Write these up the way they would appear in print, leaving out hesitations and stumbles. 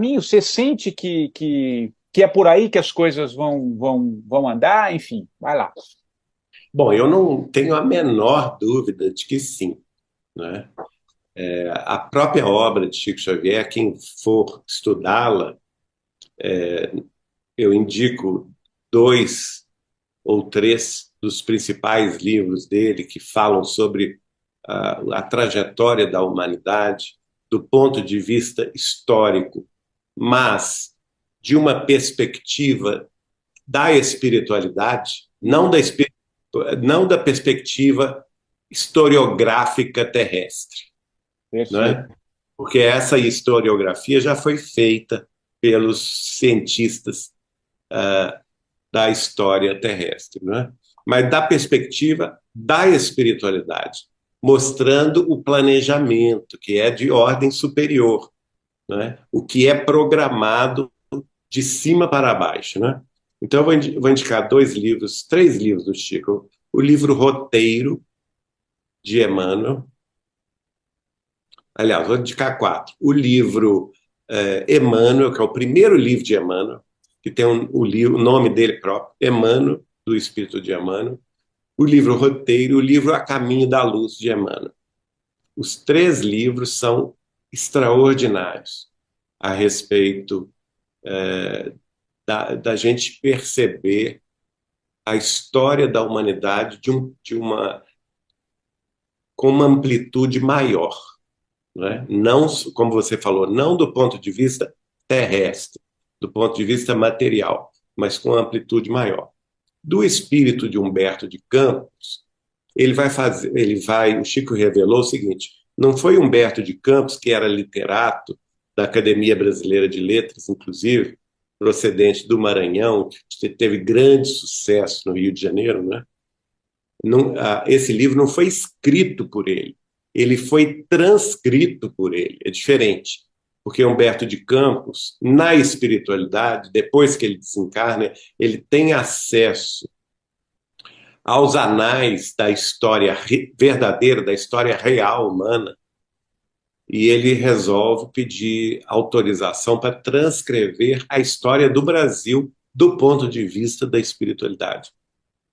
caminho? Você sente que é por aí que as coisas vão andar? Enfim, vai lá. Bom, eu não tenho a menor dúvida de que sim, né? A própria obra de Chico Xavier, quem for estudá-la, eu indico dois ou três dos principais livros dele que falam sobre a trajetória da humanidade do ponto de vista histórico, mas de uma perspectiva da espiritualidade, não da perspectiva historiográfica terrestre, Perfeito. né? Porque essa historiografia já foi feita pelos cientistas da história terrestre, né? Mas da perspectiva da espiritualidade, mostrando o planejamento, que é de ordem superior, né? O que é programado de cima para baixo, né? Então, eu vou indicar dois livros, três livros do Chico. O livro Roteiro, de Emmanuel. Aliás, vou indicar quatro. O livro Emmanuel, que é o primeiro livro de Emmanuel, que tem o nome dele próprio, Emmanuel, do Espírito de Emmanuel. O livro Roteiro, o livro A Caminho da Luz, de Emmanuel. Os três livros são extraordinários a respeito da gente perceber a história da humanidade com uma amplitude maior, né? Não, como você falou, não do ponto de vista terrestre, do ponto de vista material, mas com amplitude maior. Do espírito de Humberto de Campos, o Chico revelou o seguinte: não foi Humberto de Campos, que era literato da Academia Brasileira de Letras, inclusive, procedente do Maranhão, que teve grande sucesso no Rio de Janeiro, né? Não, esse livro não foi escrito por ele, ele foi transcrito por ele. É diferente, porque Humberto de Campos, na espiritualidade, depois que ele desencarna, ele tem acesso aos anais da história verdadeira, da história real humana, e ele resolve pedir autorização para transcrever a história do Brasil do ponto de vista da espiritualidade.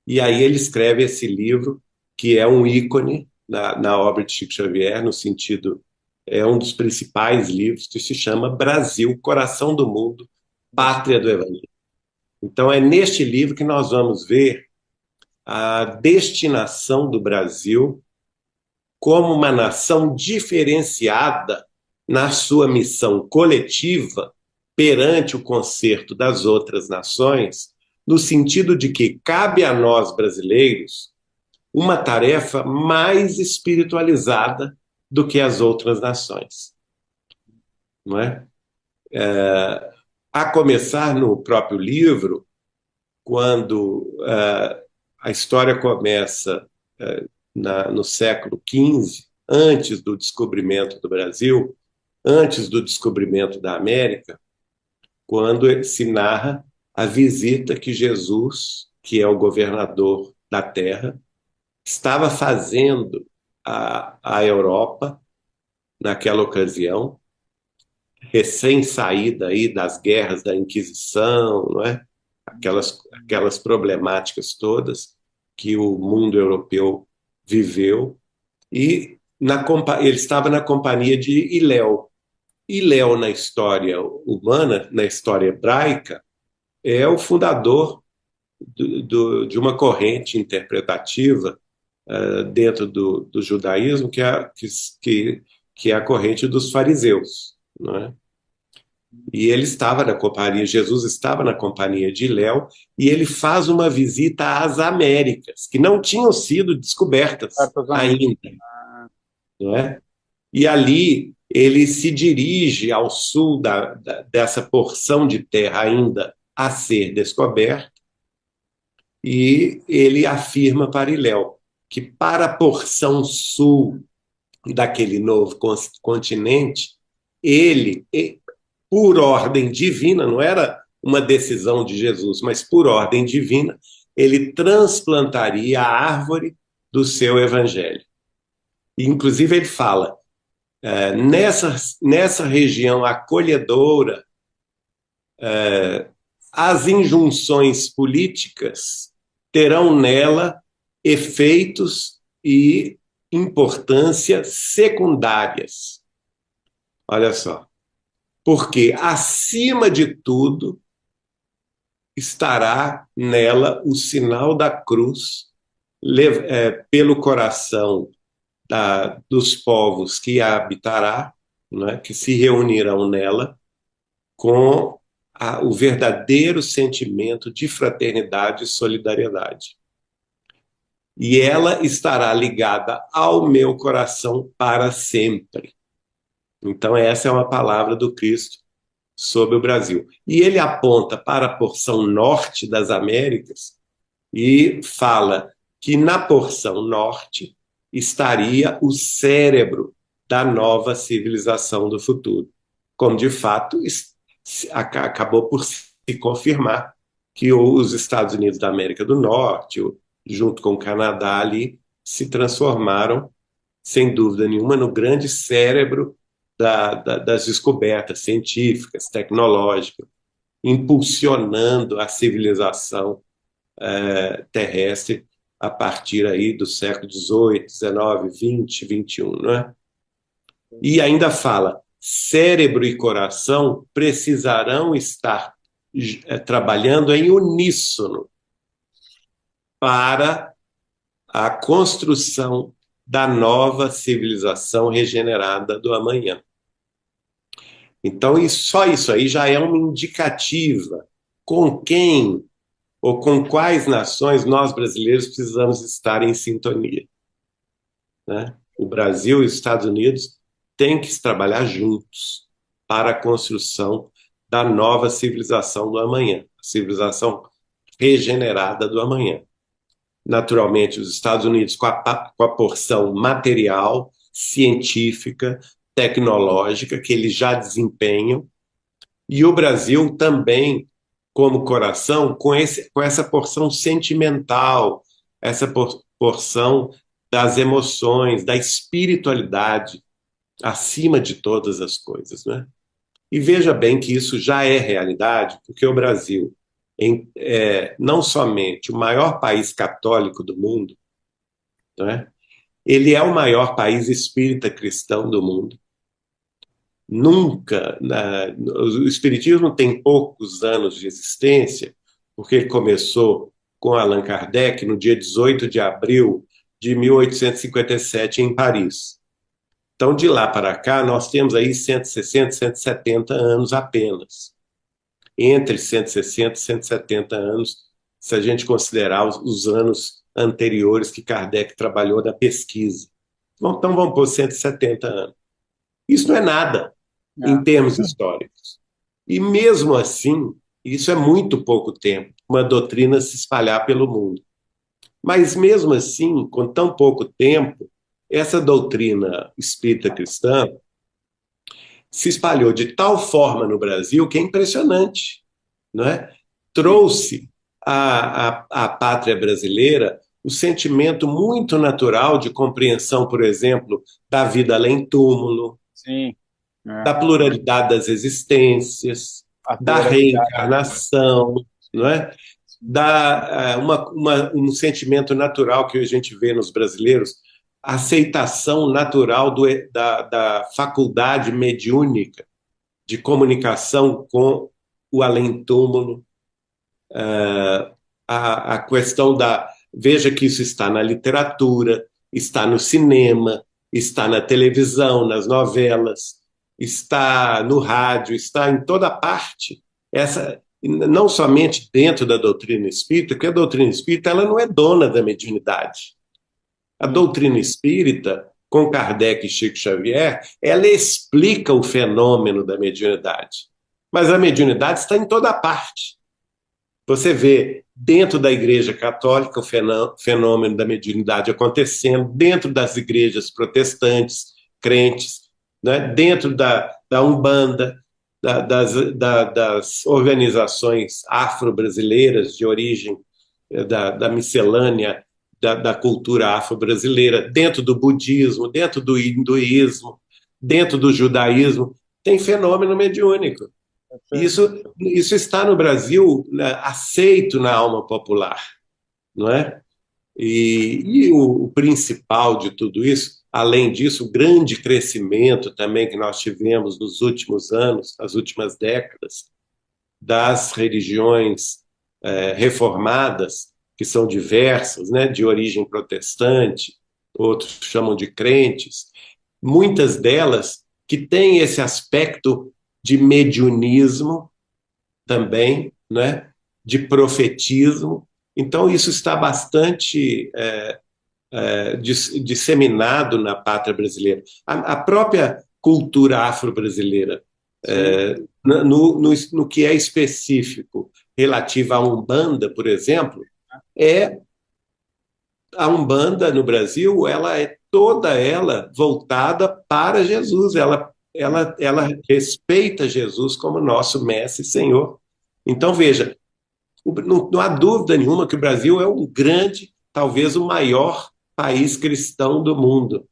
E aí ele escreve esse livro, que é um ícone na obra de Chico Xavier, no sentido, é um dos principais livros, que se chama Brasil, Coração do Mundo, Pátria do Evangelho. Então é neste livro que nós vamos ver a destinação do Brasil como uma nação diferenciada na sua missão coletiva perante o concerto das outras nações, no sentido de que cabe a nós brasileiros uma tarefa mais espiritualizada do que as outras nações, não é? A começar no próprio livro, quando a história começa no século XV, antes do descobrimento do Brasil, antes do descobrimento da América, quando se narra a visita que Jesus, que é o governador da Terra, estava fazendo à Europa naquela ocasião, recém-saída aí das guerras da Inquisição, não é? Aquelas problemáticas todas que o mundo europeu viveu, e ele estava na companhia de Hilel. Hilel, na história humana, na história hebraica, é o fundador de uma corrente interpretativa dentro do judaísmo, que é a corrente dos fariseus, não é? E ele estava na companhia, Jesus estava na companhia de Léo, e ele faz uma visita às Américas, que não tinham sido descobertas Cartas Américas. ainda, não é? E ali ele se dirige ao sul dessa porção de terra ainda a ser descoberta, e ele afirma para Iléu que para a porção sul daquele novo continente, ele, por ordem divina, não era uma decisão de Jesus, mas por ordem divina, ele transplantaria a árvore do seu evangelho. E, inclusive, ele fala, nessa região acolhedora as injunções políticas terão nela efeitos e importância secundárias. Olha só. Porque, acima de tudo, estará nela o sinal da cruz pelo coração dos povos que a habitará, né, que se reunirão nela, com o verdadeiro sentimento de fraternidade e solidariedade. E ela estará ligada ao meu coração para sempre. Então, essa é uma palavra do Cristo sobre o Brasil. E ele aponta para a porção norte das Américas e fala que na porção norte estaria o cérebro da nova civilização do futuro. Como, de fato, acabou por se confirmar que os Estados Unidos da América do Norte, junto com o Canadá ali, se transformaram, sem dúvida nenhuma, no grande cérebro das descobertas científicas, tecnológicas, impulsionando a civilização terrestre a partir aí do século XVIII, XIX, XX, XXI, não é? E ainda fala, cérebro e coração precisarão estar trabalhando em uníssono para a construção da nova civilização regenerada do amanhã. Então, só isso aí já é uma indicativa com quem ou com quais nações nós brasileiros precisamos estar em sintonia, né? O Brasil e os Estados Unidos têm que trabalhar juntos para a construção da nova civilização do amanhã, a civilização regenerada do amanhã. Naturalmente, os Estados Unidos com a porção material, científica, tecnológica que eles já desempenham, e o Brasil também como coração com essa porção sentimental, essa porção das emoções, da espiritualidade acima de todas as coisas, né? E veja bem que isso já é realidade, porque o Brasil não somente o maior país católico do mundo, né? Ele é o maior país espírita cristão do mundo. Nunca, o Espiritismo tem poucos anos de existência, porque ele começou com Allan Kardec no dia 18 de abril de 1857 em Paris. Então, de lá para cá, nós temos aí 160, 170 anos apenas. Entre 160 e 170 anos, se a gente considerar os anos anteriores que Kardec trabalhou na pesquisa. Então, vamos pôr 170 anos. Isso não é nada em termos históricos. E mesmo assim, isso é muito pouco tempo, uma doutrina se espalhar pelo mundo. Mas mesmo assim, com tão pouco tempo, essa doutrina espírita cristã se espalhou de tal forma no Brasil que é impressionante, não é? Trouxe à pátria brasileira o sentimento muito natural de compreensão, por exemplo, da vida além túmulo, Sim. da pluralidade das existências, da reencarnação, não é? Um sentimento natural que a gente vê nos brasileiros, a aceitação natural da faculdade mediúnica de comunicação com o além-túmulo, a questão Veja que isso está na literatura, está no cinema, está na televisão, nas novelas, está no rádio, está em toda parte. Não somente dentro da doutrina espírita, porque a doutrina espírita ela não é dona da mediunidade. A doutrina espírita, com Kardec e Chico Xavier, ela explica o fenômeno da mediunidade. Mas a mediunidade está em toda parte. Você vê dentro da Igreja Católica o fenômeno da mediunidade acontecendo, dentro das igrejas protestantes, crentes, né? Dentro da Umbanda, das organizações afro-brasileiras de origem da miscelânea da cultura afro-brasileira, dentro do budismo, dentro do hinduísmo, dentro do judaísmo, tem fenômeno mediúnico. Isso está no Brasil, né, aceito na alma popular, não é? O principal de tudo isso, além disso, o grande crescimento também que nós tivemos nos últimos anos, nas últimas décadas, das religiões reformadas, que são diversas, né, de origem protestante, outros chamam de crentes, muitas delas que têm esse aspecto de mediunismo também, né, de profetismo. Então, isso está bastante disseminado na pátria brasileira. A própria cultura afro-brasileira, Sim. no que é específico relativo à Umbanda, por exemplo, é a Umbanda no Brasil, ela é toda ela voltada para Jesus, ela respeita Jesus como nosso mestre e Senhor. Então, veja, não há dúvida nenhuma que o Brasil é um grande, talvez o maior país cristão do mundo,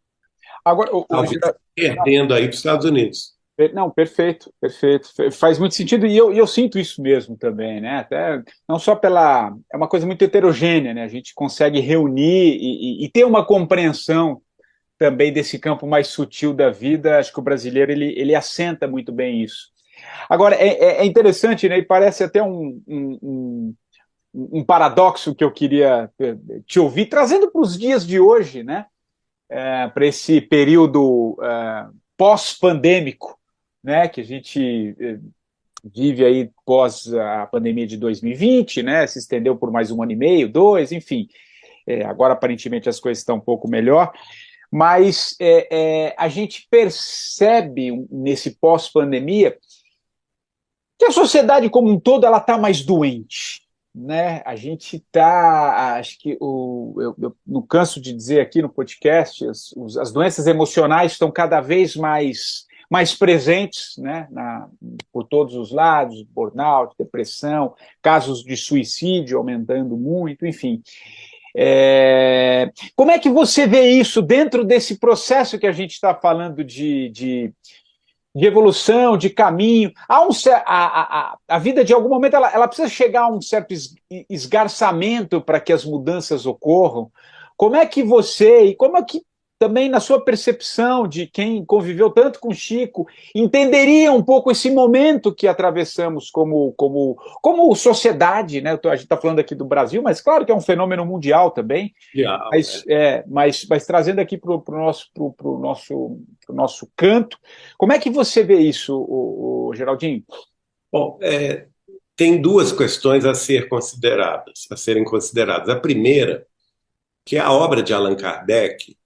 Agora, talvez perdendo aí para os Estados Unidos. Não, perfeito, perfeito. Faz muito sentido e eu sinto isso mesmo também, né? Até não só pela. É uma coisa muito heterogênea, né? A gente consegue reunir e ter uma compreensão também desse campo mais sutil da vida. Acho que o brasileiro ele assenta muito bem isso. Agora, é interessante, né? E parece até um paradoxo que eu queria te ouvir, trazendo para os dias de hoje, né? Para esse período pós-pandêmico, né, que a gente vive aí pós a pandemia de 2020, né, se estendeu por mais um ano e meio, dois, enfim, agora aparentemente as coisas estão um pouco melhor, mas a gente percebe nesse pós-pandemia que a sociedade como um todo ela está mais doente, né? A gente está, acho que eu não canso de dizer aqui no podcast, as doenças emocionais estão cada vez mais presentes, né? Por todos os lados, burnout, depressão, casos de suicídio aumentando muito, enfim. Como é que você vê isso dentro desse processo que a gente está falando de evolução, de caminho. A vida, de algum momento, ela precisa chegar a um certo esgarçamento para que as mudanças ocorram. Como é que você, e como é que também na sua percepção de quem conviveu tanto com Chico, entenderia um pouco esse momento que atravessamos como sociedade, né? A gente está falando aqui do Brasil, mas claro que é um fenômeno mundial também, Mundial, mas, mas trazendo aqui para o nosso canto, como é que você vê isso, o Geraldinho? Bom, tem duas questões a serem consideradas. A primeira, que é a obra de Allan Kardec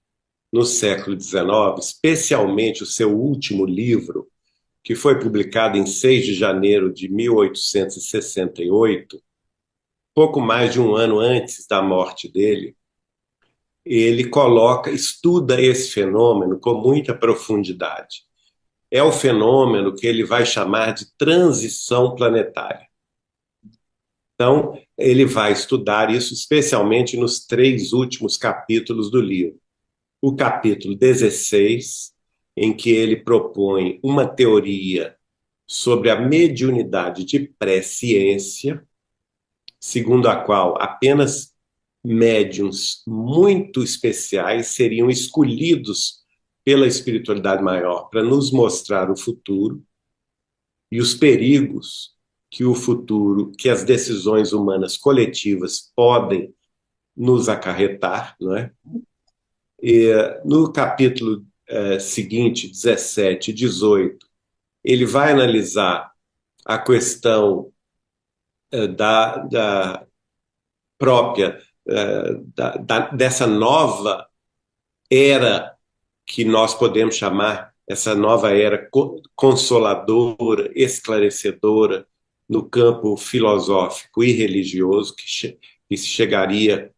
no século XIX, especialmente o seu último livro, que foi publicado em 6 de janeiro de 1868, pouco mais de um ano antes da morte dele. Ele estuda esse fenômeno com muita profundidade. É o fenômeno que ele vai chamar de transição planetária. Então, ele vai estudar isso especialmente nos 3 últimos capítulos do livro. O capítulo 16, em que ele propõe uma teoria sobre a mediunidade de presciência, segundo a qual apenas médiuns muito especiais seriam escolhidos pela espiritualidade maior para nos mostrar o futuro e os perigos que o futuro, que as decisões humanas coletivas podem nos acarretar, não é? E, no capítulo seguinte, 17 e 18, ele vai analisar a questão da própria, dessa nova era que nós podemos chamar, essa nova era consoladora, esclarecedora, no campo filosófico e religioso, que chegaria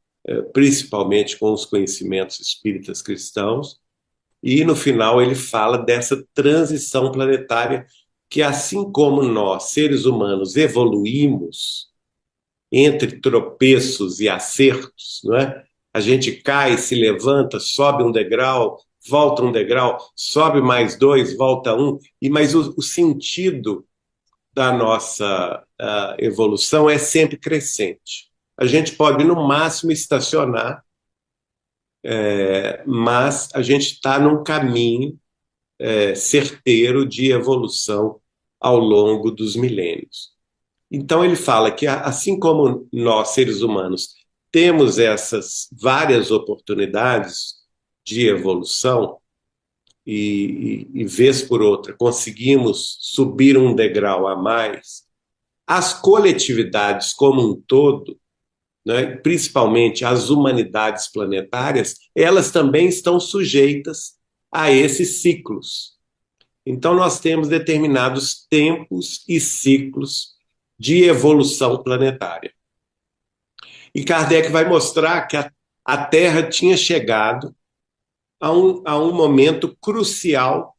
principalmente com os conhecimentos espíritas cristãos, e no final ele fala dessa transição planetária que, assim como nós, seres humanos, evoluímos entre tropeços e acertos, não é? A gente cai, se levanta, sobe um degrau, volta um degrau, sobe mais 2, volta um, mas o sentido da nossa evolução é sempre crescente. A gente pode, no máximo, estacionar, mas a gente está num caminho certeiro de evolução ao longo dos milênios. Então, ele fala que, assim como nós, seres humanos, temos essas várias oportunidades de evolução, e vez por outra conseguimos subir um degrau a mais, as coletividades como um todo, né, principalmente as humanidades planetárias, elas também estão sujeitas a esses ciclos. Então, nós temos determinados tempos e ciclos de evolução planetária. E Kardec vai mostrar que a Terra tinha chegado a um momento crucial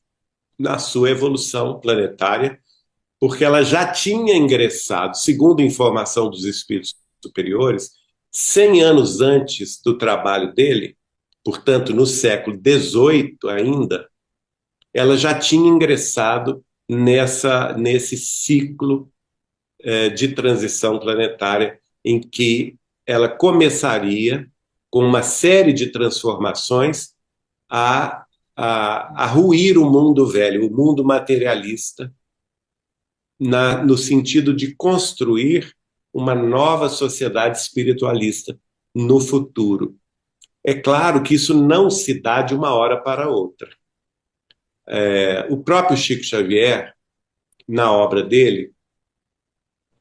na sua evolução planetária, porque ela já tinha ingressado, segundo informação dos espíritos superiores, 100 anos antes do trabalho dele, portanto, no século XVIII ainda, ela já tinha ingressado nesse ciclo de transição planetária em que ela começaria, com uma série de transformações, a ruir o mundo velho, o mundo materialista, no sentido de construir uma nova sociedade espiritualista no futuro. É claro que isso não se dá de uma hora para outra. O próprio Chico Xavier, na obra dele,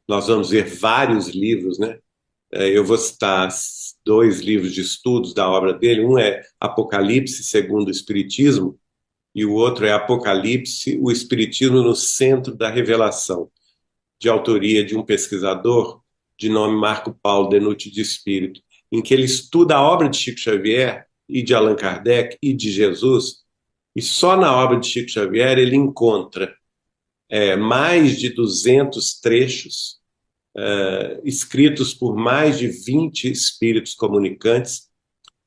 nós vamos ver vários livros, né? Eu vou citar 2 livros de estudos da obra dele. Um é Apocalipse segundo o Espiritismo, e o outro é Apocalipse, o Espiritismo no Centro da Revelação, de autoria de um pesquisador de nome Marco Paulo Denuti de Espírito, em que ele estuda a obra de Chico Xavier e de Allan Kardec e de Jesus, e só na obra de Chico Xavier ele encontra mais de 200 trechos escritos por mais de 20 espíritos comunicantes,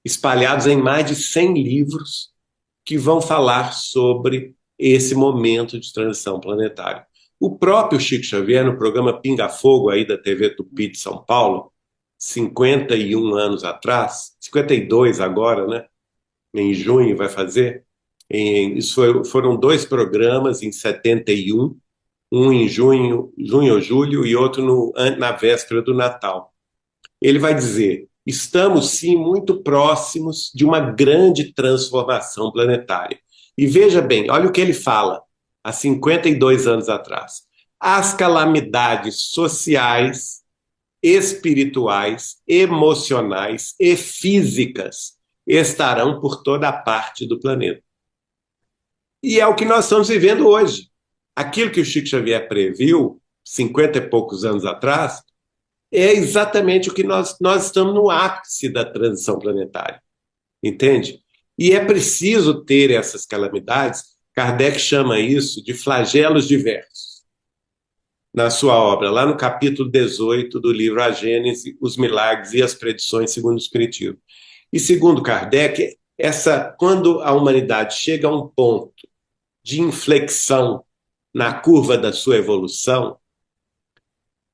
espalhados em mais de 100 livros, que vão falar sobre esse momento de transição planetária. O próprio Chico Xavier, no programa Pinga Fogo, aí da TV Tupi de São Paulo, 51 anos atrás, 52 agora, né? Em junho vai fazer. Foram 2 programas em 71, um em junho ou julho, e outro na véspera do Natal. Ele vai dizer: estamos sim muito próximos de uma grande transformação planetária. E veja bem, olha o que ele fala há 52 anos atrás. As calamidades sociais, espirituais, emocionais e físicas estarão por toda a parte do planeta. E é o que nós estamos vivendo hoje. Aquilo que o Chico Xavier previu 50 e poucos anos atrás é exatamente o que nós estamos no ápice da transição planetária, entende? E é preciso ter essas calamidades. Kardec chama isso de flagelos diversos, na sua obra, lá no capítulo 18 do livro A Gênese, os Milagres e as Predições segundo o Espiritismo. E segundo Kardec, quando a humanidade chega a um ponto de inflexão na curva da sua evolução,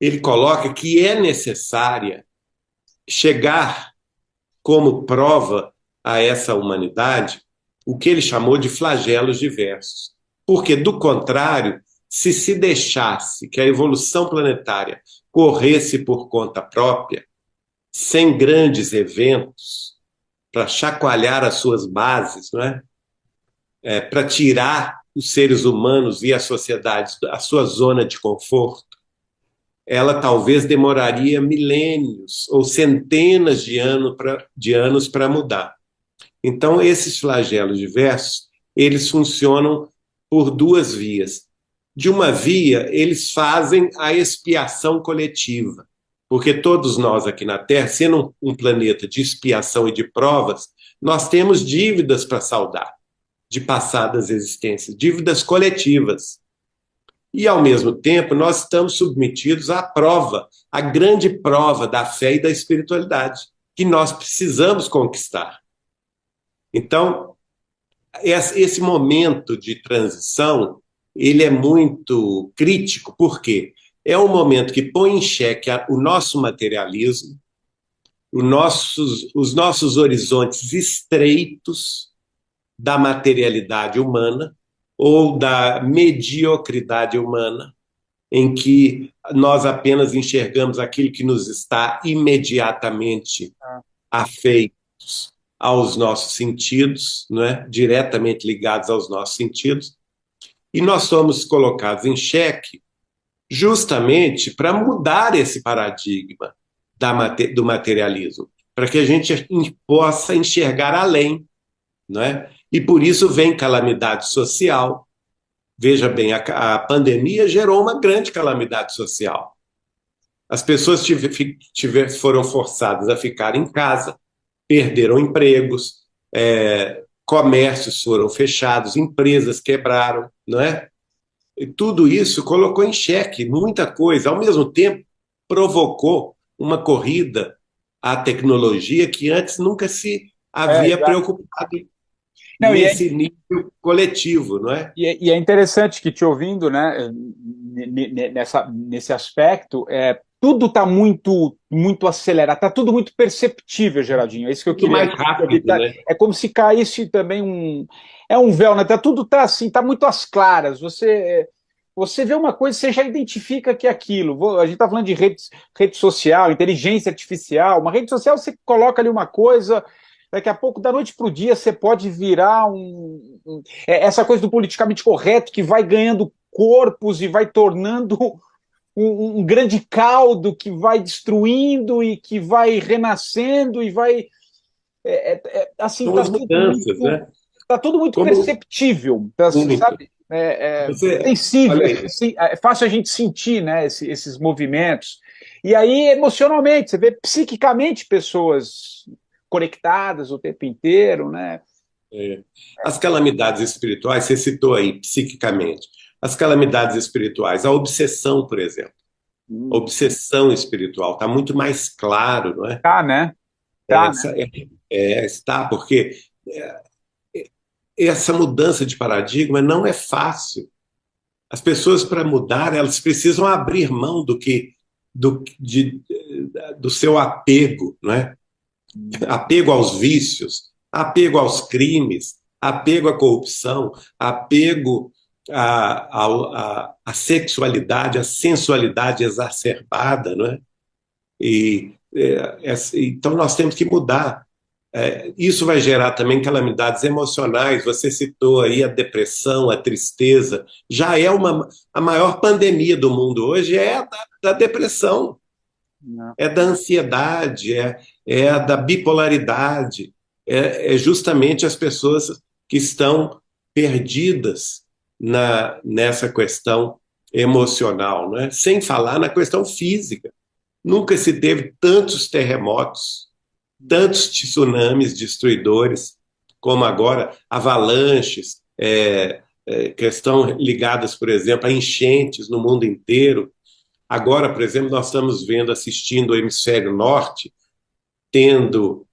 ele coloca que é necessária chegar como prova a essa humanidade o que ele chamou de flagelos diversos. Porque, do contrário, se deixasse que a evolução planetária corresse por conta própria, sem grandes eventos, para chacoalhar as suas bases, não é? Para tirar os seres humanos e a sociedade da sua zona de conforto, ela talvez demoraria milênios ou centenas de anos para mudar. Então, esses flagelos diversos, eles funcionam por 2 vias. De uma via, eles fazem a expiação coletiva, porque todos nós aqui na Terra, sendo um planeta de expiação e de provas, nós temos dívidas para saldar, de passadas existências, dívidas coletivas. E, ao mesmo tempo, nós estamos submetidos à prova, à grande prova da fé e da espiritualidade, que nós precisamos conquistar. Então, esse momento de transição, ele é muito crítico, porque é um momento que põe em xeque o nosso materialismo, os nossos horizontes estreitos da materialidade humana ou da mediocridade humana, em que nós apenas enxergamos aquilo que nos está imediatamente afeitos aos nossos sentidos, não é? Diretamente ligados aos nossos sentidos, e nós somos colocados em xeque justamente para mudar esse paradigma do materialismo, para que a gente possa enxergar além, não é? E por isso vem calamidade social. Veja bem, a pandemia gerou uma grande calamidade social. As pessoas foram forçadas a ficar em casa, perderam empregos, comércios foram fechados, empresas quebraram, não é? E tudo isso colocou em xeque muita coisa. Ao mesmo tempo, provocou uma corrida à tecnologia que antes nunca se havia Exato. preocupado Não, nesse nível coletivo, não é? e é interessante que te ouvindo, né, nesse aspecto, tudo está muito acelerado, está tudo muito perceptível, Geraldinho. É isso que eu Muito queria mais rápido, evitar. né? É como se caísse também um véu, né? Tudo tá assim, tá muito às claras. Você vê uma coisa, você já identifica que é aquilo. A gente está falando de rede social, inteligência artificial. Uma rede social, você coloca ali uma coisa, daqui a pouco, da noite para o dia, você pode virar essa coisa do politicamente correto que vai ganhando corpos e vai tornando um grande caldo que vai destruindo e que vai renascendo e vai. Assim, São as mudanças, né? tá tudo muito Como perceptível, tá, muito. sabe? Olha Sensível, aí, é fácil a gente sentir, né, esses movimentos. E aí, emocionalmente, você vê psiquicamente pessoas conectadas o tempo inteiro, né? é, as calamidades espirituais, você citou aí, psiquicamente. As calamidades espirituais, a obsessão, por exemplo. A obsessão espiritual está muito mais claro, não é? Tá, né? Tá, né? Essa, está, porque essa mudança de paradigma não é fácil. As pessoas, para mudar, elas precisam abrir mão do seu apego, não é? Apego aos vícios, apego aos crimes, apego à corrupção, apego à sexualidade, à sensualidade exacerbada, não é? Então nós temos que mudar. Isso vai gerar também calamidades emocionais. Você citou aí a depressão, a tristeza. Já é a maior pandemia do mundo hoje é da depressão, Não. é da ansiedade, é da bipolaridade, é justamente as pessoas que estão perdidas nessa questão emocional, né? Sem falar na questão física. Nunca se teve tantos terremotos, tantos tsunamis destruidores, como agora, avalanches, questão ligadas, por exemplo, a enchentes no mundo inteiro. Agora, por exemplo, nós estamos assistindo o hemisfério norte, tendo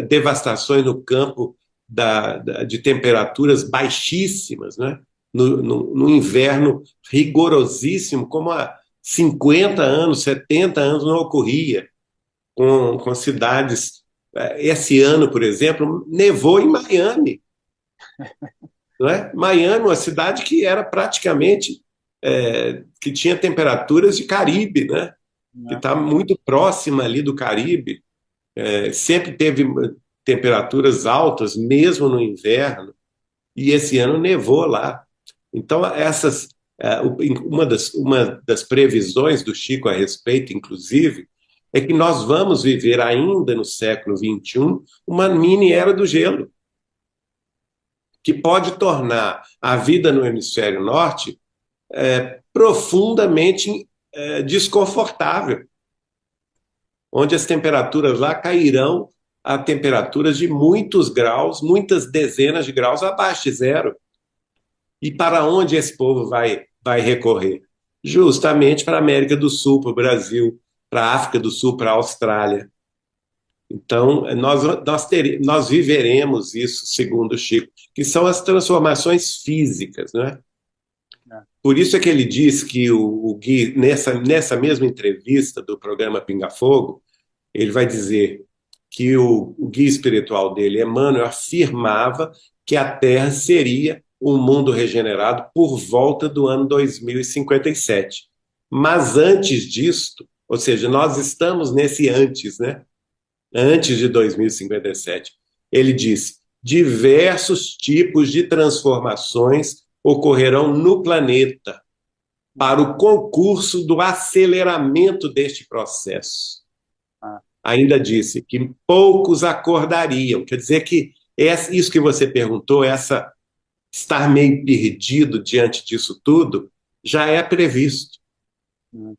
devastações no campo de temperaturas baixíssimas, né? No inverno rigorosíssimo, como há 50 anos, 70 anos não ocorria, com cidades. Esse ano, por exemplo, nevou em Miami, não é? Miami, uma cidade que era praticamente que tinha temperaturas de Caribe, né? Que Não. está muito próxima ali do Caribe, sempre teve temperaturas altas, mesmo no inverno, e esse ano nevou lá. Então, uma das previsões do Chico a respeito, inclusive, é que nós vamos viver ainda no século XXI uma mini era do gelo, que pode tornar a vida no hemisfério norte profundamente desconfortável, onde as temperaturas lá cairão a temperaturas de muitos graus, muitas dezenas de graus abaixo de zero. E para onde esse povo vai recorrer? Justamente para a América do Sul, para o Brasil, para a África do Sul, para a Austrália. Então, nós viveremos isso, segundo o Chico, que são as transformações físicas, né? Por isso é que ele diz que o Gui, nessa mesma entrevista do programa Pinga Fogo, ele vai dizer que o guia espiritual dele, Emmanuel, afirmava que a Terra seria um mundo regenerado por volta do ano 2057. Mas antes disto, ou seja, nós estamos nesse antes, né? Antes de 2057. Ele diz: diversos tipos de transformações ocorrerão no planeta para o concurso do aceleramento deste processo. Ah, Ainda disse que poucos acordariam. Quer dizer que isso que você perguntou, essa estar meio perdido diante disso tudo, já é previsto. hum,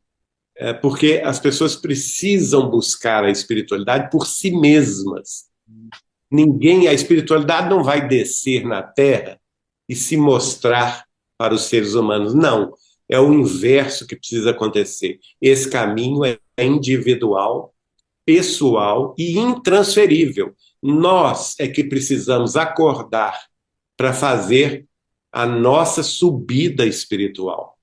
É porque as pessoas precisam buscar a espiritualidade por si mesmas. A espiritualidade não vai descer na Terra e se mostrar para os seres humanos. Não. É o inverso que precisa acontecer. Esse caminho é individual, pessoal e intransferível. Nós é que precisamos acordar para fazer a nossa subida espiritual.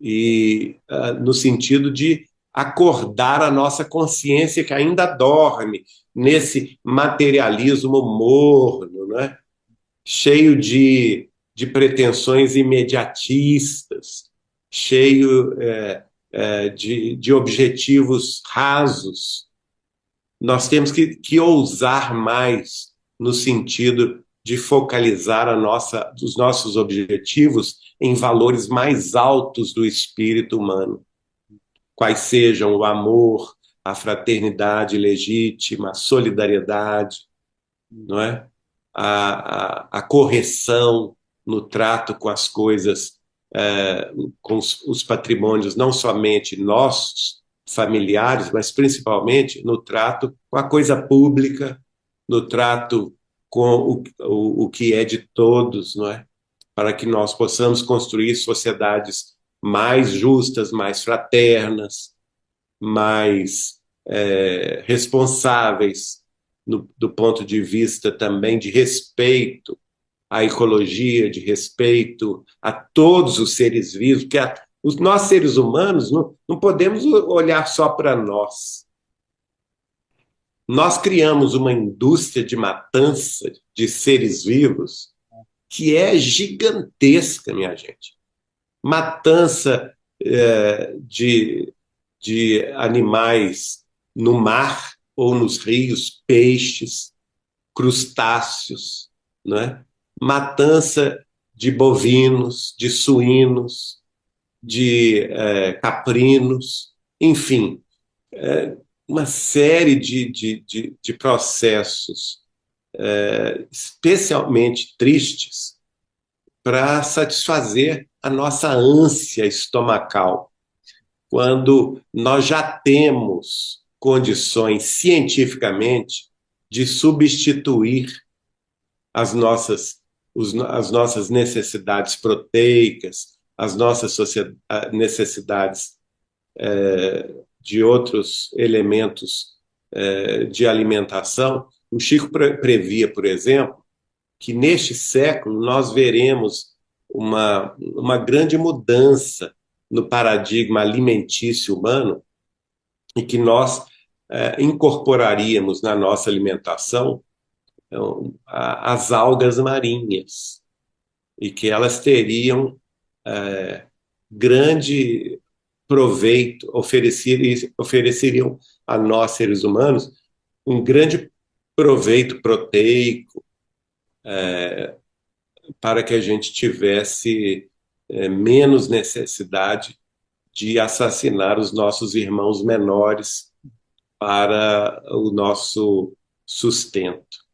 E no sentido de acordar a nossa consciência que ainda dorme nesse materialismo morno, né? Cheio de pretensões imediatistas, cheio de objetivos rasos. Nós temos que ousar mais no sentido de focalizar os nossos objetivos em valores mais altos do espírito humano, quais sejam o amor, a fraternidade legítima, a solidariedade, não é? A correção no trato com as coisas, com os patrimônios, não somente nossos, familiares, mas principalmente no trato com a coisa pública, no trato com o que é de todos, não é? Para que nós possamos construir sociedades mais justas, mais fraternas, mais responsáveis do ponto de vista também de respeito à ecologia, de respeito a todos os seres vivos, porque nós seres humanos não podemos olhar só para nós. Nós criamos uma indústria de matança de seres vivos que é gigantesca, minha gente. Matança de animais no mar ou nos rios, peixes, crustáceos, né? Matança de bovinos, de suínos, de caprinos, enfim, uma série de processos especialmente tristes para satisfazer a nossa ânsia estomacal, quando nós já temos condições cientificamente de substituir as nossas necessidades proteicas, as nossas necessidades de outros elementos de alimentação. O Chico previa, por exemplo, que neste século nós veremos uma grande mudança no paradigma alimentício humano e que nós incorporaríamos na nossa alimentação as algas marinhas e que elas teriam grande proveito, ofereceriam a nós, seres humanos, um grande proveito proteico para que a gente tivesse menos necessidade de assassinar os nossos irmãos menores para o nosso sustento.